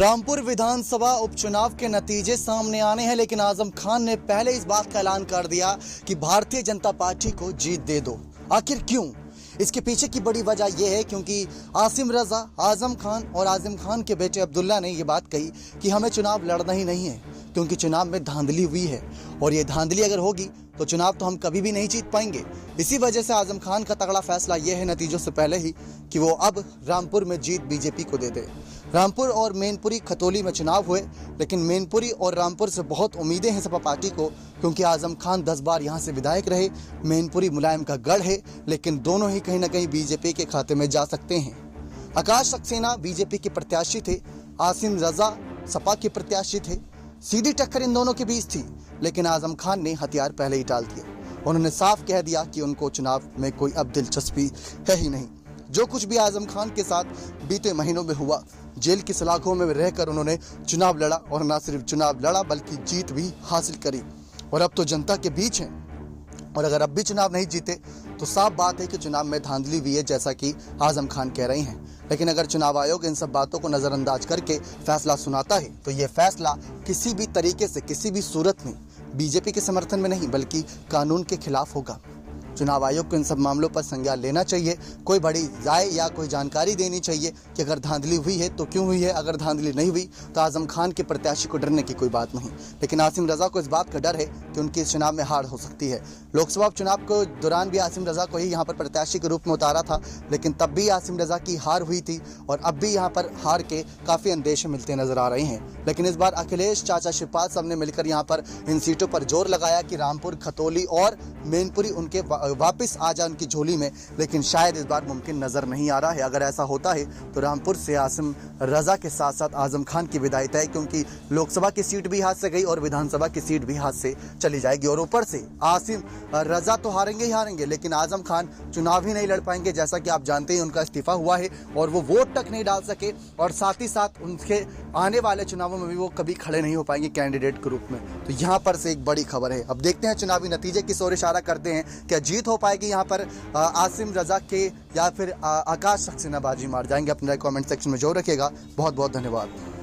रामपुर विधानसभा उपचुनाव के नतीजे सामने आने हैं, लेकिन आजम खान ने पहले इस बात का ऐलान कर दिया कि भारतीय जनता पार्टी को जीत दे दो। आखिर क्यों? इसके पीछे की बड़ी वजह यह है क्योंकि आसिम रजा, आजम खान और आजिम खान के बेटे अब्दुल्ला ने यह बात कही कि हमें चुनाव लड़ना ही नहीं है, क्योंकि चुनाव में धांधली हुई है और ये धांधली अगर होगी तो चुनाव तो हम कभी भी नहीं जीत पाएंगे। इसी वजह से आजम खान का तगड़ा फैसला यह है नतीजों से पहले ही कि वो अब रामपुर में जीत बीजेपी को दे दे। रामपुर और मैनपुरी खतौली में चुनाव हुए, लेकिन मैनपुरी और रामपुर से बहुत उम्मीदें हैं सपा पार्टी को, क्योंकि आजम खान 10 बार यहां से विधायक रहे। मैनपुरी मुलायम का गढ़ है, लेकिन दोनों ही कहीं ना कहीं बीजेपी के खाते में जा सकते हैं। आकाश सक्सेना बीजेपी के प्रत्याशी थे, आसिम रजा सपा के प्रत्याशी थे। सीधी टक्कर इन दोनों के बीच थी, लेकिन आजम खान ने हथियार पहले ही टाल दिए। उन्होंने साफ कह दिया कि उनको चुनाव में कोई अब दिलचस्पी है ही नहीं। जो कुछ भी आजम खान के साथ बीते महीनों में हुआ, जेल की सलाखों में रहकर उन्होंने चुनाव लड़ा और न सिर्फ चुनाव लड़ा बल्कि जीत भी हासिल करी और अब तो जनता के बीच हैं। और अगर अब भी चुनाव नहीं जीते तो साफ बात है कि चुनाव में धांधली हुई है, जैसा कि आजम खान कह रही हैं। लेकिन अगर चुनाव आयोग इन सब बातों को नज़रअंदाज करके फैसला सुनाता है तो ये फैसला किसी भी तरीके से, किसी भी सूरत में बीजेपी के समर्थन में नहीं बल्कि कानून के खिलाफ होगा। चुनाव आयोग को इन सब मामलों पर संज्ञान लेना चाहिए, कोई बड़ी राय या कोई जानकारी देनी चाहिए कि अगर धांधली हुई है तो क्यों हुई है, अगर धांधली नहीं हुई तो आजम खान के प्रत्याशी को डरने की कोई बात नहीं। लेकिन आसिम रजा को इस बात का डर है कि उनकी इस चुनाव में हार हो सकती है। लोकसभा चुनाव के दौरान भी आसिम रजा को ही यहाँ पर प्रत्याशी के रूप में उतारा था, लेकिन तब भी आसिम रजा की हार हुई थी और अब भी यहाँ पर हार के काफ़ी अंदेशे मिलते नजर आ रहे हैं। लेकिन इस बार अखिलेश चाचा शिवपाल साहब ने मिलकर यहाँ पर इन सीटों पर जोर लगाया कि रामपुर, खतौली और मैनपुरी उनके वापस आ जाए उनकी झोली में, लेकिन शायद इस बार मुमकिन नजर नहीं आ रहा है। अगर ऐसा होता है तो रामपुर से आसिम रजा के साथ साथ आजम खान की विदाई तय, क्योंकि लोकसभा की सीट भी हाथ से गई और विधानसभा की सीट भी हाथ से चली जाएगी। और ऊपर से आसिम रजा तो हारेंगे ही हारेंगे, लेकिन आजम खान चुनाव ही नहीं लड़ पाएंगे। जैसा कि आप जानते हैं उनका इस्तीफा हुआ है और वो वोट तक नहीं डाल सके, और साथ ही साथ उनके आने वाले चुनावों में भी वो कभी खड़े नहीं हो पाएंगे कैंडिडेट के रूप में। तो यहाँ पर से एक बड़ी खबर है। अब देखते हैं चुनावी नतीजे किस ओर इशारा करते हैं, क्या जीत हो पाएगी यहाँ पर आसिम रजा के या फिर आकाश सक्सेना बाजी मार जाएंगे। अपने कमेंट सेक्शन में जोर रखिएगा। बहुत बहुत धन्यवाद।